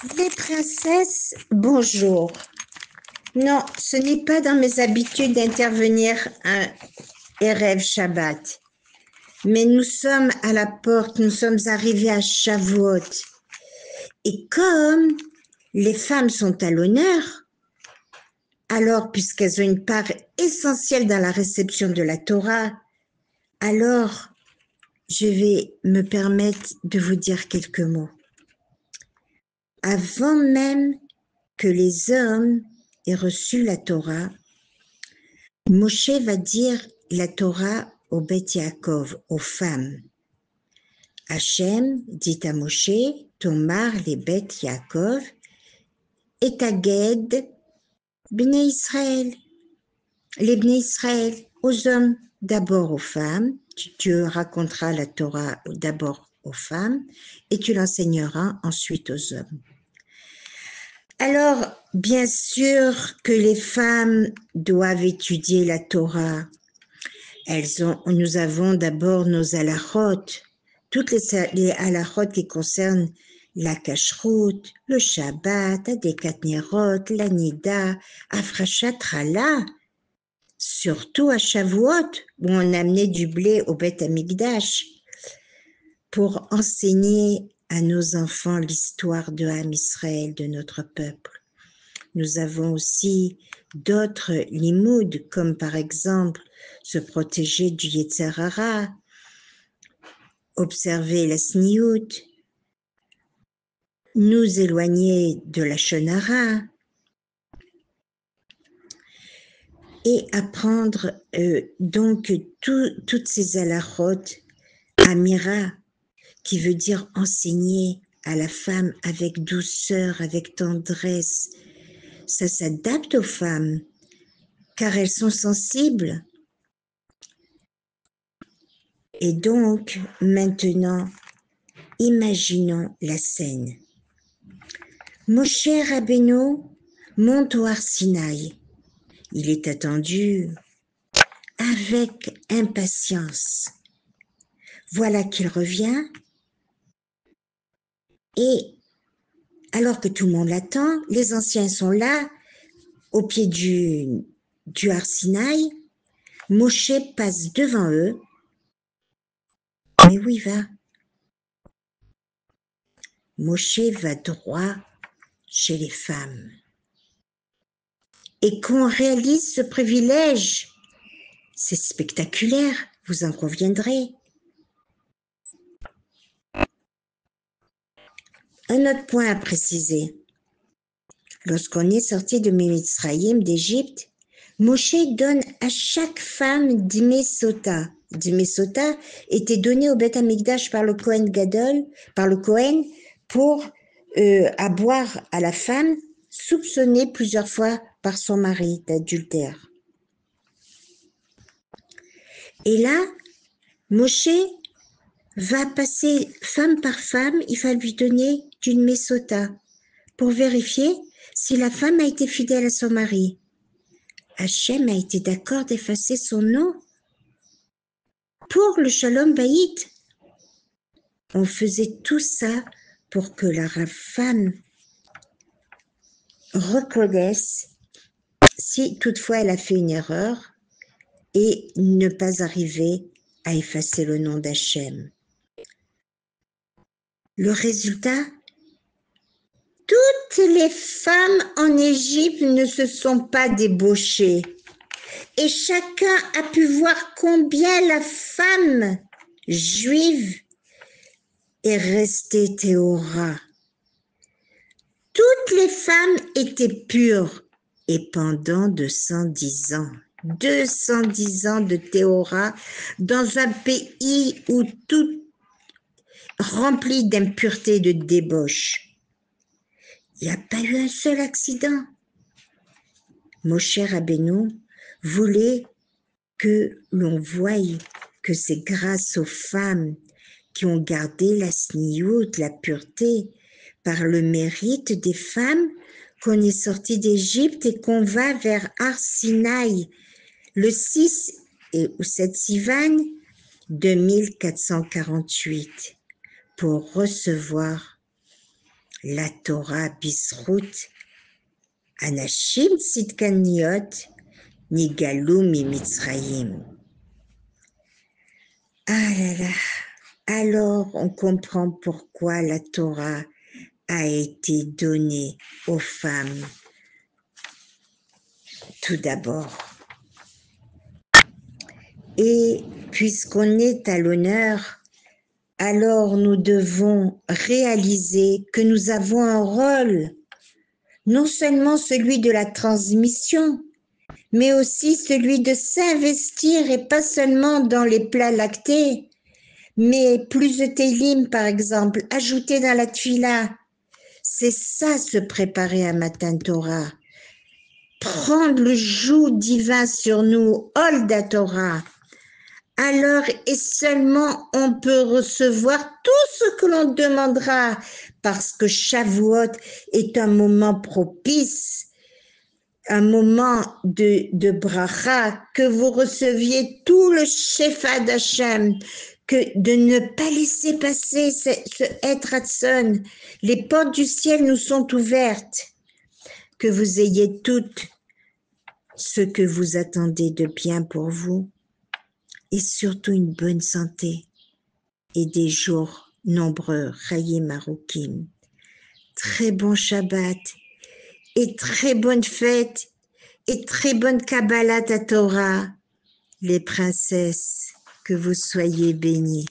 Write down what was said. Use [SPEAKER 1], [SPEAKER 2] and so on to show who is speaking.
[SPEAKER 1] Les princesses, bonjour. Non, ce n'est pas dans mes habitudes d'intervenir un Erev Shabbat. Mais nous sommes à la porte, nous sommes arrivés à Shavuot. Et comme les femmes sont à l'honneur, alors puisqu'elles ont une part essentielle dans la réception de la Torah, alors je vais me permettre de vous dire quelques mots. Avant même que les hommes aient reçu la Torah, Moshe va dire la Torah au Beth Yaakov, aux femmes. Hachem dit à Moshe, Tomar les Beth Yaakov, et Taged, Bnei Israël, les Bnei Israël, aux hommes, d'abord aux femmes, tu raconteras la Torah d'abord aux femmes, et tu l'enseigneras ensuite aux hommes. Alors, bien sûr que les femmes doivent étudier la Torah. Nous avons d'abord nos halachot, toutes les halachot qui concernent la kashrut, le Shabbat, Adekat Nerot, la Nida, Afrashat Chala, surtout à Shavuot, où on amenait du blé au Beth Amikdash, pour enseigner à nos enfants l'histoire de Ham Israël, de notre peuple. Nous avons aussi d'autres limoud, comme par exemple se protéger du Yetzer Hara, observer la sniout, nous éloigner de la shonara et apprendre donc toutes ces halachot, amira, qui veut dire enseigner à la femme avec douceur, avec tendresse. Ça s'adapte aux femmes, car elles sont sensibles. Et donc, maintenant, imaginons la scène. Moshe Rabbeinu monte au Har Sinaï. Il est attendu avec impatience. Voilà qu'il revient et alors que tout le monde l'attend, les anciens sont là, au pied du Har Sinaï. Moshe passe devant eux. Mais où il va? Moshe va droit chez les femmes. Et qu'on réalise ce privilège, c'est spectaculaire, vous en conviendrez. Un autre point à préciser. Lorsqu'on est sorti de Mitzrayim, d'Égypte, Moshe donne à chaque femme Dimei Sota. Dimei Sota était donné au Beth Amikdash par le Kohen Gadol, par le Kohen, pour à boire à la femme, soupçonnée plusieurs fois par son mari d'adultère. Et là, Moshe va passer femme par femme, il va lui donner d'une Messota pour vérifier si la femme a été fidèle à son mari. Hachem a été d'accord d'effacer son nom pour le Shalom Bayit. On faisait tout ça pour que la femme reconnaisse si toutefois elle a fait une erreur et ne pas arriver à effacer le nom d'Hachem. Le résultat, toutes les femmes en Égypte ne se sont pas débauchées et chacun a pu voir combien la femme juive est restée Théora. Toutes les femmes étaient pures et pendant 210 ans. 210 ans de Théora dans un pays où tout rempli d'impureté et de débauche. Il n'y a pas eu un seul accident. Moshe Rabbeinu voulait que l'on voie que c'est grâce aux femmes qui ont gardé la sniout, la pureté, par le mérite des femmes qu'on est sorti d'Égypte et qu'on va vers Har Sinaï le 6 ou 7 Sivan 2448 pour recevoir la Torah Bisrout, Anashim Tzidkaniot, Nigalou Mimitzrayim. Ah là là, alors on comprend pourquoi la Torah a été donnée aux femmes. Tout d'abord. Et puisqu'on est à l'honneur, alors nous devons réaliser que nous avons un rôle, non seulement celui de la transmission, mais aussi celui de s'investir, et pas seulement dans les plats lactés, mais plus de télim par exemple, ajouter dans la tfila. C'est ça, se préparer à Matan Torah. Prendre le joug divin sur nous, Olda Torah. Alors et seulement on peut recevoir tout ce que l'on demandera, parce que Shavuot est un moment propice, un moment de bracha, que vous receviez tout le Shefa d'Hachem, que de ne pas laisser passer ce Etratson. Les portes du ciel nous sont ouvertes, que vous ayez tout ce que vous attendez de bien pour vous, et surtout une bonne santé et des jours nombreux, Chayim Arukim. Très bon Shabbat et très bonne fête et très bonne Kabbalat Torah, les princesses, que vous soyez bénies.